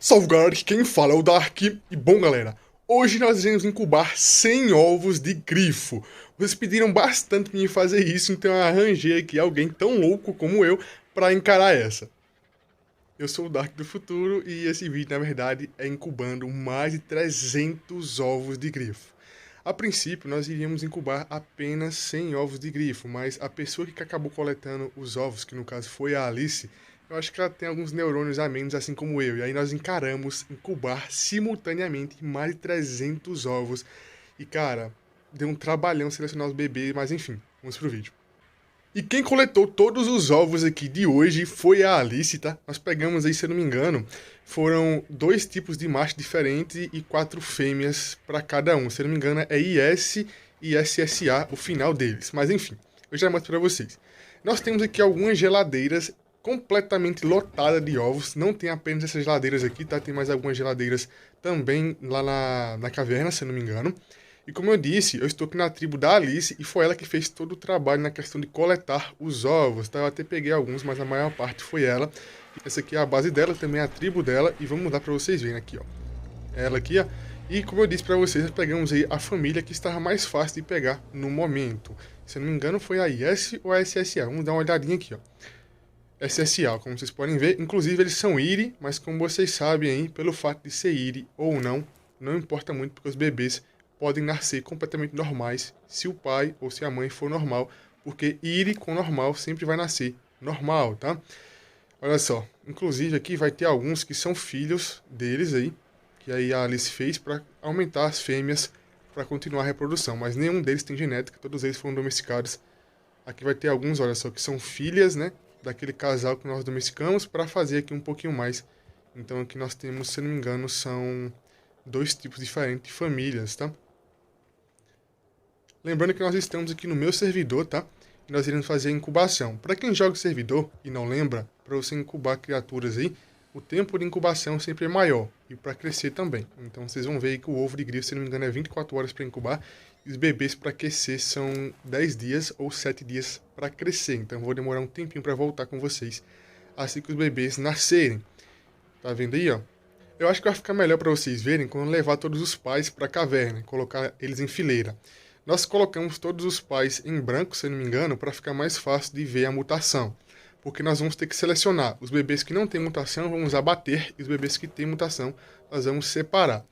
Salve galera, aqui quem fala é o Dark. E bom galera, hoje nós iremos incubar 100 ovos de grifo. Vocês pediram bastante pra mim fazer isso, então eu arranjei aqui alguém tão louco como eu pra encarar essa. Eu sou o Dark do futuro e esse vídeo na verdade é incubando mais de 300 ovos de grifo. A princípio nós iríamos incubar apenas 100 ovos de grifo, mas a pessoa que acabou coletando os ovos, que no caso foi a Alice, eu acho que ela tem alguns neurônios a menos, assim como eu. E aí nós encaramos incubar simultaneamente mais de 300 ovos. E cara, deu um trabalhão selecionar os bebês, mas enfim, vamos pro vídeo. E quem coletou todos os ovos aqui de hoje foi a Alice, tá? Nós pegamos aí, se eu não me engano, foram 2 tipos de macho diferentes e 4 fêmeas para cada um. Se eu não me engano, é IS e SSA o final deles. Mas enfim, eu já mostro para vocês. Nós temos aqui algumas geladeiras completamente lotada de ovos. Não tem apenas essas geladeiras aqui, tá? Tem mais algumas geladeiras também lá na caverna, se eu não me engano. E como eu disse, eu estou aqui na tribo da Alice e foi ela que fez todo o trabalho na questão de coletar os ovos, tá? Eu até peguei alguns, mas a maior parte foi ela. Essa aqui é a base dela, também é a tribo dela, e vamos mudar para vocês verem aqui, ó. Ela aqui, ó. E como eu disse para vocês, nós pegamos aí a família que estava mais fácil de pegar no momento. Se eu não me engano, foi a IS ou a SSA. Vamos dar uma olhadinha aqui, ó. SSA, como vocês podem ver, inclusive eles são IRI, mas como vocês sabem aí, pelo fato de ser IRI ou não, não importa muito, porque os bebês podem nascer completamente normais se o pai ou se a mãe for normal, porque IRI com normal sempre vai nascer normal, tá? Olha só, inclusive aqui vai ter alguns que são filhos deles aí, que aí a Alice fez para aumentar as fêmeas para continuar a reprodução, mas nenhum deles tem genética, todos eles foram domesticados. Aqui vai ter alguns, olha só, que são filhas, né? Daquele casal que nós domesticamos para fazer aqui um pouquinho mais. Então aqui nós temos, se não me engano, são 2 tipos diferentes de famílias, tá? Lembrando que nós estamos aqui no meu servidor, tá? E nós iremos fazer a incubação. Para quem joga o servidor e não lembra, para você incubar criaturas aí, o tempo de incubação sempre é maior. E para crescer também. Então vocês vão ver aí que o ovo de grifo, se não me engano, é 24 horas para incubar. E os bebês para aquecer são 10 dias ou 7 dias para crescer. Então vou demorar um tempinho para voltar com vocês assim que os bebês nascerem. Tá vendo aí, ó? Eu acho que vai ficar melhor para vocês verem quando levar todos os pais para a caverna, colocar eles em fileira. Nós colocamos todos os pais em branco, se não me engano, para ficar mais fácil de ver a mutação. Porque nós vamos ter que selecionar os bebês que não têm mutação, vamos abater, e os bebês que têm mutação, nós vamos separar.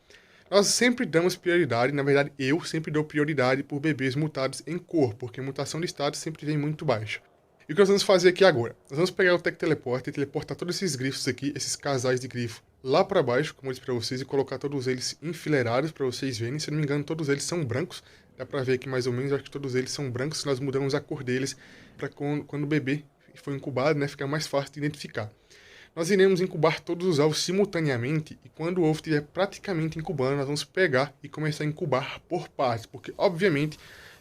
Nós sempre damos prioridade, na verdade eu sempre dou prioridade por bebês mutados em cor, porque a mutação de estado sempre vem muito baixa. E o que nós vamos fazer aqui agora? Nós vamos pegar o Tech Teleport e teleportar todos esses grifos aqui, esses casais de grifo, lá para baixo, como eu disse para vocês, e colocar todos eles enfileirados para vocês verem. Se não me engano, todos eles são brancos, dá para ver aqui mais ou menos, eu acho que todos eles são brancos, nós mudamos a cor deles para quando o bebê foi incubado, né, ficar mais fácil de identificar. Nós iremos incubar todos os ovos simultaneamente e quando o ovo estiver praticamente incubando, nós vamos pegar e começar a incubar por partes, porque obviamente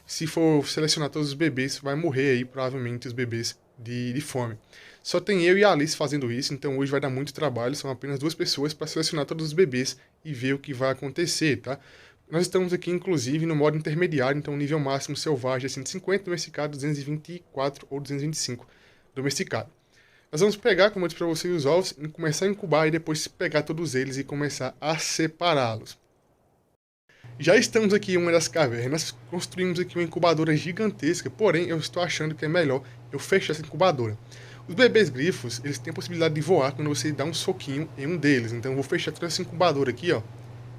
se for selecionar todos os bebês, vai morrer aí provavelmente os bebês de fome. Só tem eu e a Alice fazendo isso, então hoje vai dar muito trabalho, são apenas 2 pessoas para selecionar todos os bebês e ver o que vai acontecer, tá? Nós estamos aqui inclusive no modo intermediário, então o nível máximo selvagem é 150, domesticado 224 ou 225 domesticado. Nós vamos pegar, como eu disse para vocês, os ovos, e começar a incubar e depois pegar todos eles e começar a separá-los. Já estamos aqui em uma das cavernas, construímos aqui uma incubadora gigantesca, porém eu estou achando que é melhor eu fechar essa incubadora. Os bebês grifos, eles têm a possibilidade de voar quando você dá um soquinho em um deles, então eu vou fechar toda essa incubadora aqui, ó.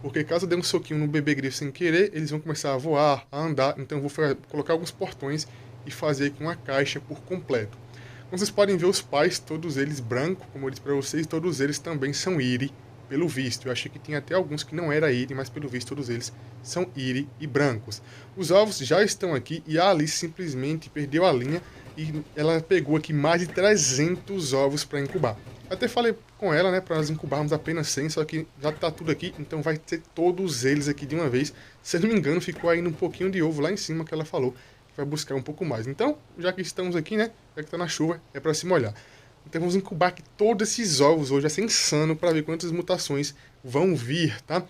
Porque caso eu dê um soquinho no bebê grifo sem querer, eles vão começar a voar, a andar, então eu vou colocar alguns portões e fazer aqui uma caixa por completo. Como vocês podem ver os pais, todos eles brancos, como eu disse para vocês, todos eles também são IRI, pelo visto. Eu achei que tinha até alguns que não era IRI, mas pelo visto todos eles são IRI e brancos. Os ovos já estão aqui e a Alice simplesmente perdeu a linha e ela pegou aqui mais de 300 ovos para incubar. Até falei com ela, né, para nós incubarmos apenas 100, só que já tá tudo aqui, então vai ter todos eles aqui de uma vez. Se eu não me engano, ficou ainda um pouquinho de ovo lá em cima que ela falou. Vai buscar um pouco mais. Então, já que estamos aqui, né? Já que tá na chuva, é para se molhar. Então vamos incubar aqui todos esses ovos hoje, vai ser insano para ver quantas mutações vão vir, tá?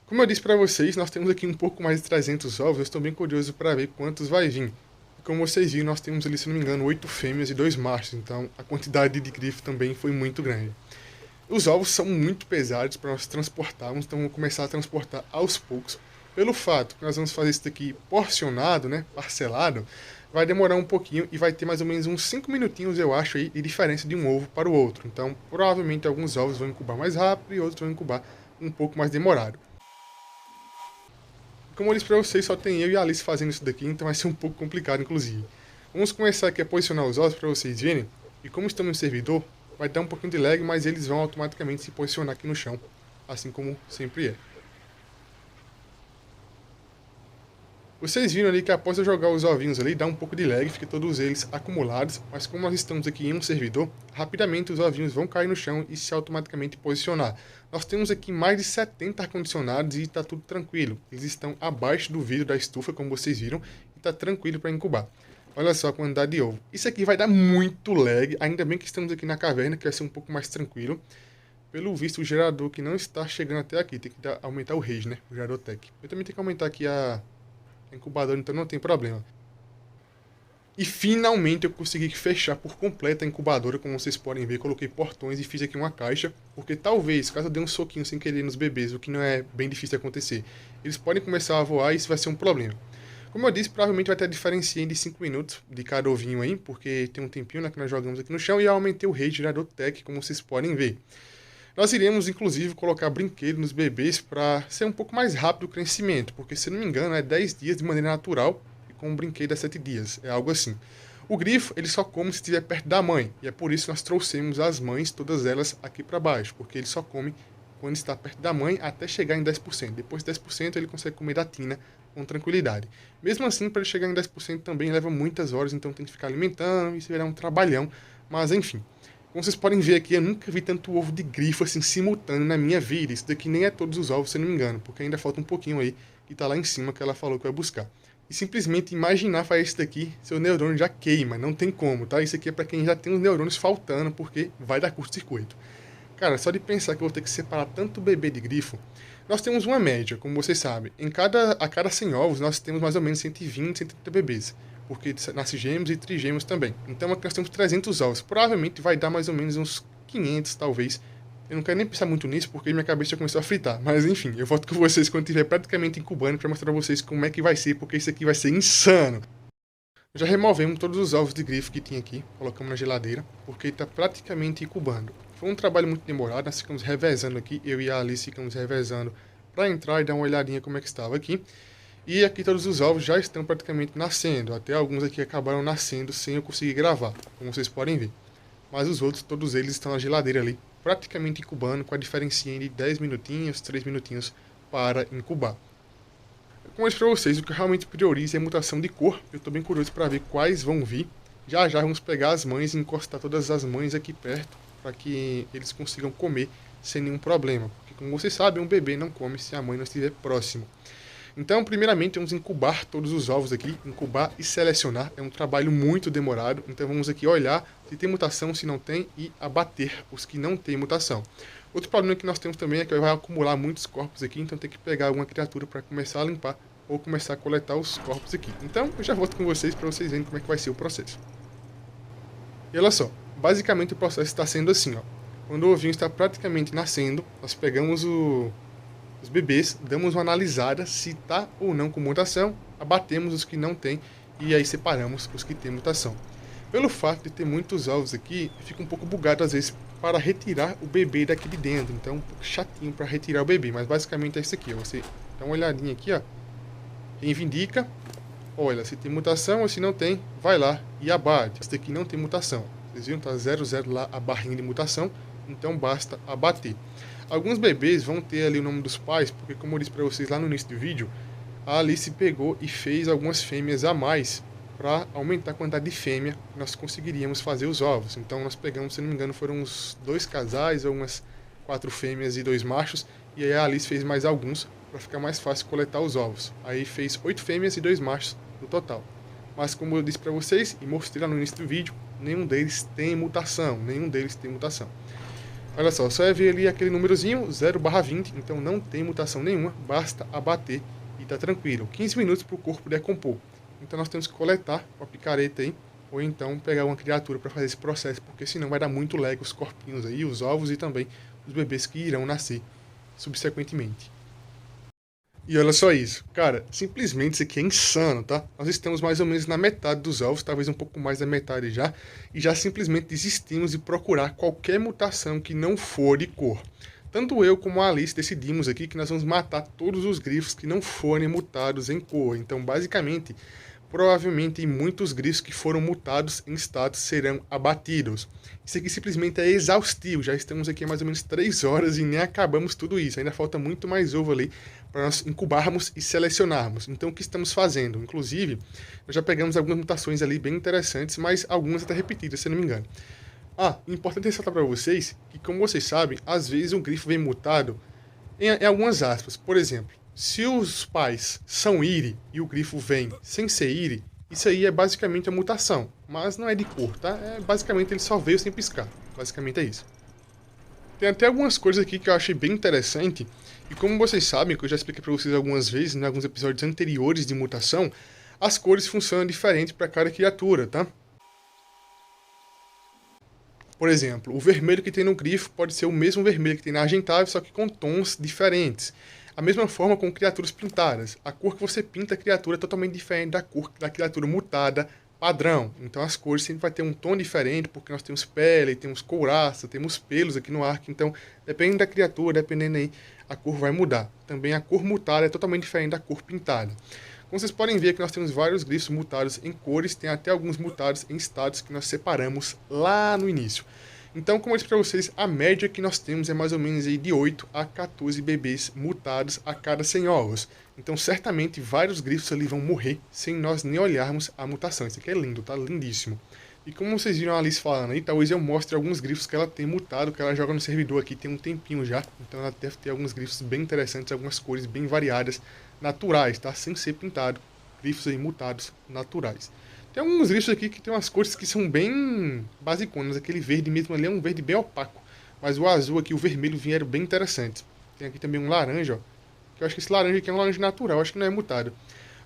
Como eu disse para vocês, nós temos aqui um pouco mais de 300 ovos, eu estou bem curioso para ver quantos vai vir. E como vocês viram, nós temos ali, se não me engano, 8 fêmeas e 2 machos, então a quantidade de grifo também foi muito grande. Os ovos são muito pesados para nós transportarmos, então vamos começar a transportar aos poucos. Pelo fato que nós vamos fazer isso daqui porcionado, né, parcelado, vai demorar um pouquinho e vai ter mais ou menos uns 5 minutinhos, eu acho, aí, de diferença de um ovo para o outro. Então, provavelmente alguns ovos vão incubar mais rápido e outros vão incubar um pouco mais demorado. Como eu disse para vocês, só tem eu e a Alice fazendo isso daqui, então vai ser um pouco complicado, inclusive. Vamos começar aqui a posicionar os ovos para vocês verem. E como estamos no servidor, vai dar um pouquinho de lag, mas eles vão automaticamente se posicionar aqui no chão, assim como sempre é. Vocês viram ali que após eu jogar os ovinhos ali, dá um pouco de lag, fica todos eles acumulados, mas como nós estamos aqui em um servidor, rapidamente os ovinhos vão cair no chão e se automaticamente posicionar. Nós temos aqui mais de 70 ar-condicionados e está tudo tranquilo. Eles estão abaixo do vidro da estufa, como vocês viram, e está tranquilo para incubar. Olha só a quantidade de ovo. Isso aqui vai dar muito lag, ainda bem que estamos aqui na caverna, que vai ser um pouco mais tranquilo. Pelo visto, o gerador que não está chegando até aqui, tem que aumentar o rage, né? O gerador tech. Eu também tenho que aumentar aqui a incubadora, então não tem problema. E finalmente eu consegui fechar por completo a incubadora, como vocês podem ver, coloquei portões e fiz aqui uma caixa, porque talvez, caso eu dê um soquinho sem querer nos bebês, o que não é bem difícil de acontecer, eles podem começar a voar e isso vai ser um problema. Como eu disse, provavelmente vai ter a diferença de 5 minutos de cada ovinho aí, porque tem um tempinho, né, que nós jogamos aqui no chão, e eu aumentei o rate gerador tech, como vocês podem ver. Nós iremos, inclusive, colocar brinquedo nos bebês para ser um pouco mais rápido o crescimento, porque, se não me engano, é 10 dias de maneira natural e com um brinquedo é 7 dias, é algo assim. O grifo, ele só come se estiver perto da mãe, e é por isso que nós trouxemos as mães, todas elas, aqui para baixo, porque ele só come quando está perto da mãe até chegar em 10%. Depois de 10% ele consegue comer da tina com tranquilidade. Mesmo assim, para ele chegar em 10% também leva muitas horas, então tem que ficar alimentando, isso virá um trabalhão, mas enfim. Como vocês podem ver aqui, eu nunca vi tanto ovo de grifo assim simultâneo na minha vida. Isso daqui nem é todos os ovos, se eu não me engano, porque ainda falta um pouquinho aí, que tá lá em cima, que ela falou que vai buscar. E simplesmente imaginar fazer isso daqui, seu neurônio já queima, não tem como, tá? Isso aqui é para quem já tem os neurônios faltando, porque vai dar curto-circuito. Cara, só de pensar que eu vou ter que separar tanto bebê de grifo, nós temos uma média, como vocês sabem. A cada 100 ovos, nós temos mais ou menos 120, 130 bebês, porque nasce gêmeos e trigêmeos também. Então aqui nós temos 300 ovos. Provavelmente vai dar mais ou menos uns 500, talvez. Eu não quero nem pensar muito nisso, porque minha cabeça já começou a fritar. Mas enfim, eu volto com vocês quando estiver praticamente incubando para mostrar pra vocês como é que vai ser, porque isso aqui vai ser insano. Já removemos todos os ovos de grifo que tinha aqui, colocamos na geladeira, porque está praticamente incubando. Foi um trabalho muito demorado, nós ficamos revezando aqui, eu e a Alice ficamos revezando para entrar e dar uma olhadinha como é que estava aqui. E aqui todos os ovos já estão praticamente nascendo, até alguns aqui acabaram nascendo sem eu conseguir gravar, como vocês podem ver. Mas os outros, todos eles estão na geladeira ali, praticamente incubando, com a diferencinha de 10 minutinhos, 3 minutinhos para incubar. Como eu disse para vocês, o que eu realmente priorizo é a mutação de cor. Eu estou bem curioso para ver quais vão vir. Já já vamos pegar as mães e encostar todas as mães aqui perto, para que eles consigam comer sem nenhum problema. Porque, como vocês sabem, um bebê não come se a mãe não estiver próximo. Então, primeiramente, vamos incubar todos os ovos aqui, incubar e selecionar. É um trabalho muito demorado, então vamos aqui olhar se tem mutação, se não tem, e abater os que não tem mutação. Outro problema que nós temos também é que vai acumular muitos corpos aqui, então tem que pegar alguma criatura para começar a limpar ou começar a coletar os corpos aqui. Então, eu já volto com vocês para vocês verem como é que vai ser o processo. E olha só, basicamente o processo está sendo assim, ó. Quando o ovinho está praticamente nascendo, nós pegamos os bebês, damos uma analisada se está ou não com mutação, abatemos os que não tem e aí separamos os que tem mutação. Pelo fato de ter muitos ovos aqui, fica um pouco bugado às vezes para retirar o bebê daqui de dentro, então um pouco chatinho para retirar o bebê, mas basicamente é isso aqui, ó. Você dá uma olhadinha aqui, ó, reivindica, olha, se tem mutação ou se não tem, vai lá e abate. Esse daqui não tem mutação, vocês viram, tá 00 lá a barrinha de mutação, então basta abater. Alguns bebês vão ter ali o nome dos pais, porque como eu disse para vocês lá no início do vídeo, a Alice pegou e fez algumas fêmeas a mais para aumentar a quantidade de fêmea que nós conseguiríamos fazer os ovos. Então nós pegamos, se não me engano, foram uns 2 casais, ou umas 4 fêmeas e 2 machos, e aí a Alice fez mais alguns para ficar mais fácil coletar os ovos. Aí fez 8 fêmeas e 2 machos no total. Mas como eu disse para vocês e mostrei lá no início do vídeo, nenhum deles tem mutação, Olha só é ver ali aquele númerozinho 0/20, então não tem mutação nenhuma, basta abater e tá tranquilo. 15 minutos para o corpo decompor. Então nós temos que coletar com a picareta aí, ou então pegar uma criatura para fazer esse processo, porque senão vai dar muito lag os corpinhos aí, os ovos e também dos bebês que irão nascer subsequentemente. E olha só isso, cara, simplesmente isso aqui é insano, tá? Nós estamos mais ou menos na metade dos ovos, talvez um pouco mais da metade já, e já simplesmente desistimos de procurar qualquer mutação que não for de cor. Tanto eu como a Alice decidimos aqui que nós vamos matar todos os grifos que não forem mutados em cor. Então, basicamente, provavelmente muitos grifos que foram mutados em status serão abatidos. Isso aqui simplesmente é exaustivo, já estamos aqui há mais ou menos 3 horas e nem acabamos tudo isso. Ainda falta muito mais ovo ali para nós incubarmos e selecionarmos. Então, o que estamos fazendo? Inclusive, nós já pegamos algumas mutações ali bem interessantes, mas algumas até repetidas, se não me engano. Importante ressaltar para vocês que, como vocês sabem, às vezes um grifo vem mutado em algumas aspas. Por exemplo, se os pais são Iri e o grifo vem sem ser Iri, isso aí é basicamente a mutação, mas não é de cor, tá? Basicamente ele só veio sem piscar. Basicamente é isso. Tem até algumas coisas aqui que eu achei bem interessante, e como vocês sabem, que eu já expliquei para vocês algumas vezes, em alguns episódios anteriores de mutação, as cores funcionam diferente para cada criatura, tá? Por exemplo, o vermelho que tem no grifo pode ser o mesmo vermelho que tem na Argentave, só que com tons diferentes. A mesma forma com criaturas pintadas. A cor que você pinta a criatura é totalmente diferente da cor da criatura mutada padrão. Então as cores sempre vai ter um tom diferente, porque nós temos pele, temos couraça, temos pelos aqui no arco. Então, dependendo da criatura, dependendo aí, a cor vai mudar. Também a cor mutada é totalmente diferente da cor pintada. Como vocês podem ver que nós temos vários grifos mutados em cores, tem até alguns mutados em estados que nós separamos lá no início. Então, como eu disse para vocês, a média que nós temos é mais ou menos aí de 8 a 14 bebês mutados a cada 100 ovos. Então, certamente, vários grifos ali vão morrer sem nós nem olharmos a mutação. Isso aqui é lindo, tá? Lindíssimo. E como vocês viram a Alice falando aí, talvez eu mostre alguns grifos que ela tem mutado, que ela joga no servidor aqui tem um tempinho já. Então, ela deve ter alguns grifos bem interessantes, algumas cores bem variadas, naturais, tá? Sem ser pintado. Grifos aí mutados, naturais. Tem alguns grifos aqui que tem umas cores que são bem basiconas. Aquele verde mesmo ali é um verde bem opaco. Mas o azul aqui, o vermelho vieram bem interessantes. Tem aqui também um laranja, ó. Que eu acho que esse laranja aqui é um laranja natural, acho que não é mutado.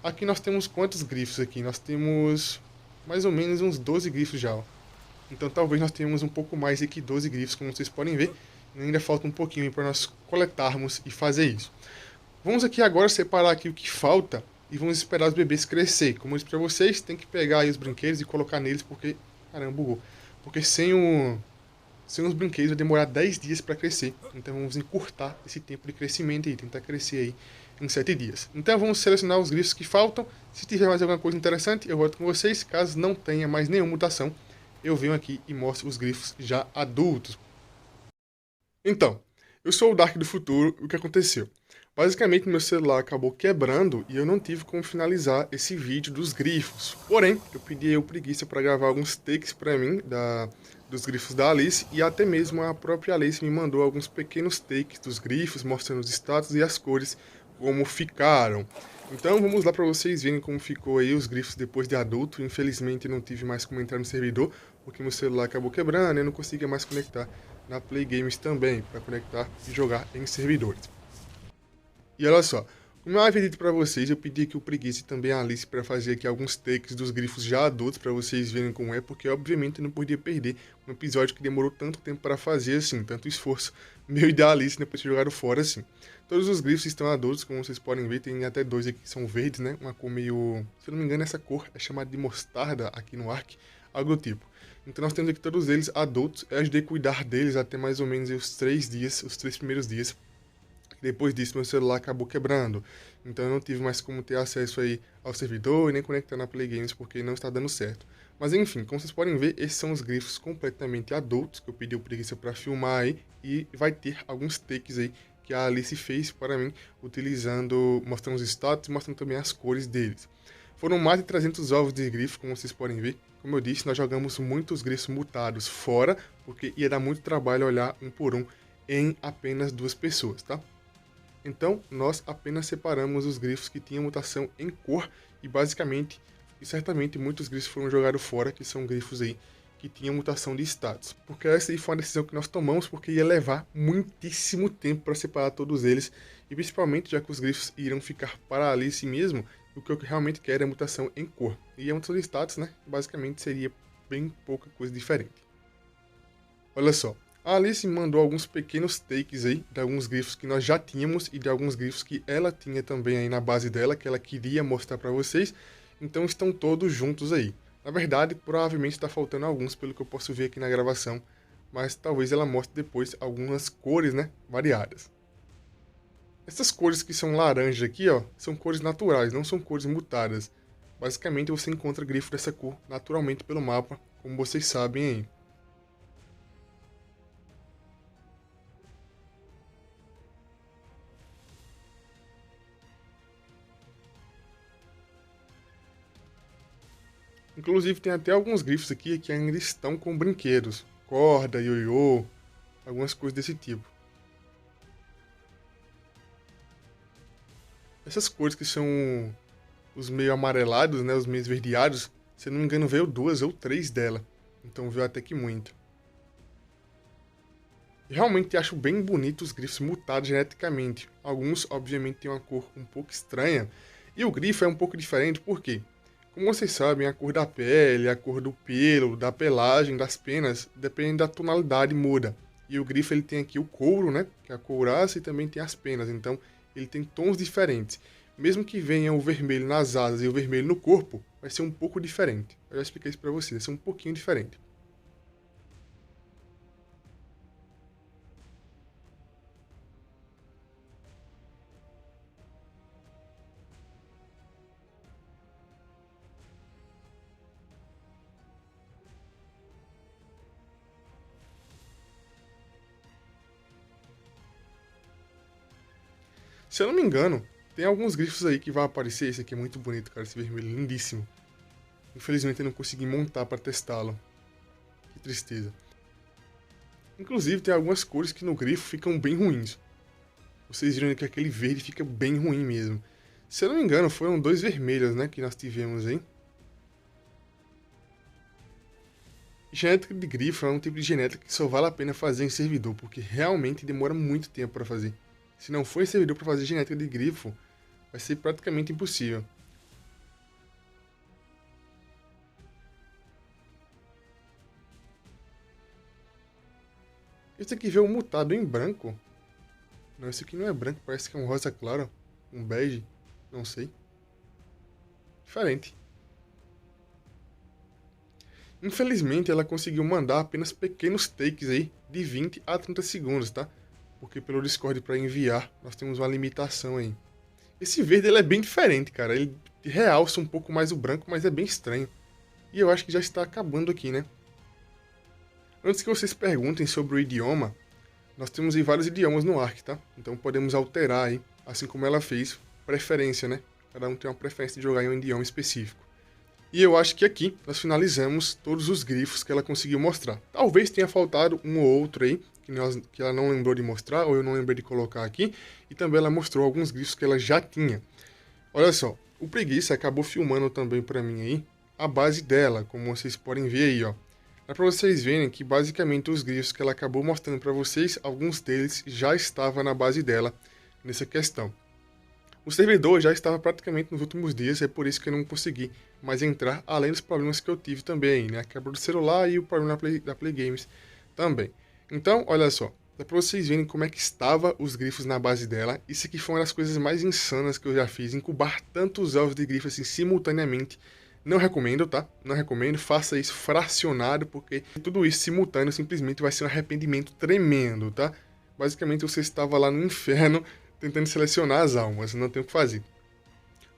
Aqui nós temos quantos grifos aqui? Nós temos mais ou menos uns 12 grifos já, ó. Então talvez nós tenhamos um pouco mais aqui, 12 grifos, como vocês podem ver. Ainda falta um pouquinho para nós coletarmos e fazer isso. Vamos aqui agora separar aqui o que falta e vamos esperar os bebês crescer. Como eu disse pra vocês, tem que pegar aí os brinquedos e colocar neles, porque... Caramba, bugou. Porque sem os brinquedos vai demorar 10 dias para crescer. Então vamos encurtar esse tempo de crescimento aí, tentar crescer aí em 7 dias. Então vamos selecionar os grifos que faltam. Se tiver mais alguma coisa interessante, eu volto com vocês. Caso não tenha mais nenhuma mutação, eu venho aqui e mostro os grifos já adultos. Então, eu sou o Dark do futuro, o que aconteceu? Basicamente, meu celular acabou quebrando e eu não tive como finalizar esse vídeo dos grifos. Porém, eu pedi ao Preguiça para gravar alguns takes para mim dos grifos da Alice e até mesmo a própria Alice me mandou alguns pequenos takes dos grifos, mostrando os status e as cores, como ficaram. Então vamos lá para vocês verem como ficou aí os grifos depois de adulto. Infelizmente não tive mais como entrar no servidor, porque meu celular acabou quebrando e eu não conseguia mais conectar na Play Games também, para conectar e jogar em servidores. E olha só, como eu havia dito para vocês, eu pedi aqui o Preguiça e também a Alice para fazer aqui alguns takes dos grifos já adultos para vocês verem como é, porque obviamente eu não podia perder um episódio que demorou tanto tempo para fazer assim, tanto esforço meu e da Alice depois de jogar fora assim. Todos os grifos estão adultos, como vocês podem ver, tem até 2 aqui que são verdes, né? Uma cor meio... Se eu não me engano, essa cor é chamada de mostarda aqui no Ark, algo do tipo. Então nós temos aqui todos eles adultos, eu ajudei a cuidar deles até mais ou menos os 3 dias, os 3 primeiros dias. Depois disso, meu celular acabou quebrando, então eu não tive mais como ter acesso aí ao servidor e nem conectar na Play Games porque não está dando certo. Mas enfim, como vocês podem ver, esses são os grifos completamente adultos que eu pedi ao Preguiça para filmar aí e vai ter alguns takes aí que a Alice fez para mim, mostrando os status e mostrando também as cores deles. Foram mais de 300 ovos de grifo, como vocês podem ver. Como eu disse, nós jogamos muitos grifos mutados fora, porque ia dar muito trabalho olhar um por um em apenas 2 pessoas, tá? Então, nós apenas separamos os grifos que tinham mutação em cor e basicamente, e certamente muitos grifos foram jogados fora, que são grifos aí que tinham mutação de status. Porque essa aí foi uma decisão que nós tomamos, porque ia levar muitíssimo tempo para separar todos eles, e principalmente já que os grifos irão ficar para Alice mesmo, o que eu realmente quero é mutação em cor. E a mutação de status, né, basicamente seria bem pouca coisa diferente. Olha só. A Alice mandou alguns pequenos takes aí, de alguns grifos que nós já tínhamos e de alguns grifos que ela tinha também aí na base dela, que ela queria mostrar para vocês. Então estão todos juntos aí. Na verdade, provavelmente está faltando alguns, pelo que eu posso ver aqui na gravação, mas talvez ela mostre depois algumas cores, né, variadas. Essas cores que são laranja aqui, ó, são cores naturais, não são cores mutadas. Basicamente você encontra grifo dessa cor naturalmente pelo mapa, como vocês sabem aí. Inclusive tem até alguns grifos aqui que ainda estão com brinquedos, corda, ioiô, algumas coisas desse tipo. Essas cores que são os meio amarelados, né, os meio esverdeados, se eu não me engano veio 2 ou 3 dela, então veio até que muito. Realmente acho bem bonito os grifos mutados geneticamente. Alguns, obviamente, têm uma cor um pouco estranha. E o grifo é um pouco diferente, por quê? Como vocês sabem, a cor da pele, a cor do pelo, da pelagem, das penas, depende da tonalidade, muda. E o grifo ele tem aqui o couro, né? Que é a couraça, e também tem as penas. Então, ele tem tons diferentes. Mesmo que venha o vermelho nas asas e o vermelho no corpo, vai ser um pouco diferente. Eu já expliquei isso pra vocês, vai ser um pouquinho diferente. Se eu não me engano, tem alguns grifos aí que vai aparecer. Esse aqui é muito bonito, cara. Esse vermelho é lindíssimo. Infelizmente eu não consegui montar para testá-lo. Que tristeza. Inclusive tem algumas cores que no grifo ficam bem ruins. Vocês viram que aquele verde fica bem ruim mesmo. Se eu não me engano, foram 2 vermelhos, né, que nós tivemos, hein? Genética de grifo é um tipo de genética que só vale a pena fazer em servidor, porque realmente demora muito tempo para fazer. Se não for em servidor para fazer genética de grifo, vai ser praticamente impossível. Esse aqui veio mutado em branco. Não, esse aqui não é branco, parece que é um rosa claro. Um bege, não sei. Diferente. Infelizmente ela conseguiu mandar apenas pequenos takes aí, de 20 a 30 segundos, tá? Porque pelo Discord para enviar, nós temos uma limitação aí. Esse verde ele é bem diferente, cara. Ele realça um pouco mais o branco, mas é bem estranho. E eu acho que já está acabando aqui, né? Antes que vocês perguntem sobre o idioma, nós temos aí vários idiomas no Ark, tá? Então podemos alterar aí, assim como ela fez, preferência, né? Cada um tem uma preferência de jogar em um idioma específico. E eu acho que aqui nós finalizamos todos os grifos que ela conseguiu mostrar. Talvez tenha faltado um ou outro aí, que ela não lembrou de mostrar, ou eu não lembrei de colocar aqui. E também ela mostrou alguns grifos que ela já tinha. Olha só, o Preguiça acabou filmando também pra mim aí a base dela, como vocês podem ver aí, ó. Dá pra vocês verem que basicamente os grifos que ela acabou mostrando pra vocês, alguns deles já estavam na base dela nessa questão. O servidor já estava praticamente nos últimos dias, é por isso que eu não consegui mais entrar, além dos problemas que eu tive também, né? A quebra do celular e o problema da Play Games também. Então, olha só, dá pra vocês verem como é que estava os grifos na base dela. Isso aqui foi uma das coisas mais insanas que eu já fiz, incubar tantos ovos de grifo assim simultaneamente. Não recomendo, tá? Não recomendo, faça isso fracionado, porque tudo isso simultâneo simplesmente vai ser um arrependimento tremendo, tá? Basicamente você estava lá no inferno tentando selecionar as almas, não tem o que fazer.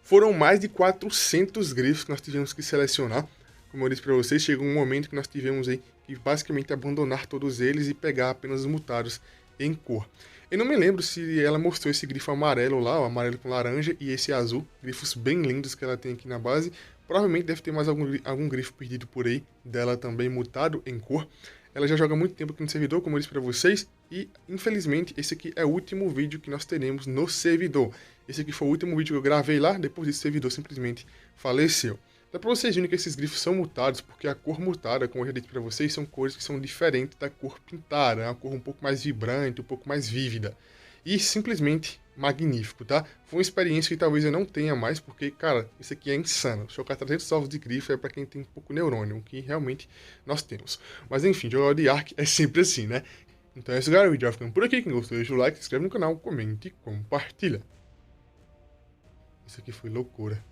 Foram mais de 400 grifos que nós tivemos que selecionar. Como eu disse para vocês, chegou um momento que nós tivemos aí que basicamente abandonar todos eles e pegar apenas os mutados em cor. Eu não me lembro se ela mostrou esse grifo amarelo lá, o amarelo com laranja, e esse azul, grifos bem lindos que ela tem aqui na base. Provavelmente deve ter mais algum grifo perdido por aí, dela também mutado em cor. Ela já joga muito tempo aqui no servidor, como eu disse para vocês, e infelizmente esse aqui é o último vídeo que nós teremos no servidor. Esse aqui foi o último vídeo que eu gravei lá, depois desse servidor simplesmente faleceu. Dá pra vocês verem que esses grifos são mutados, porque a cor mutada, como eu já disse pra vocês, são cores que são diferentes da cor pintada. É uma cor um pouco mais vibrante, um pouco mais vívida. E simplesmente magnífico, tá? Foi uma experiência que talvez eu não tenha mais, porque, cara, isso aqui é insano. Chocar 300 ovos de grifo é pra quem tem um pouco neurônio, o que realmente nós temos. Mas enfim, jogador de Ark é sempre assim, né? Então é isso, galera. O vídeo vai ficando por aqui. Quem gostou, deixa o like, se inscreve no canal, comente e compartilha. Isso aqui foi loucura.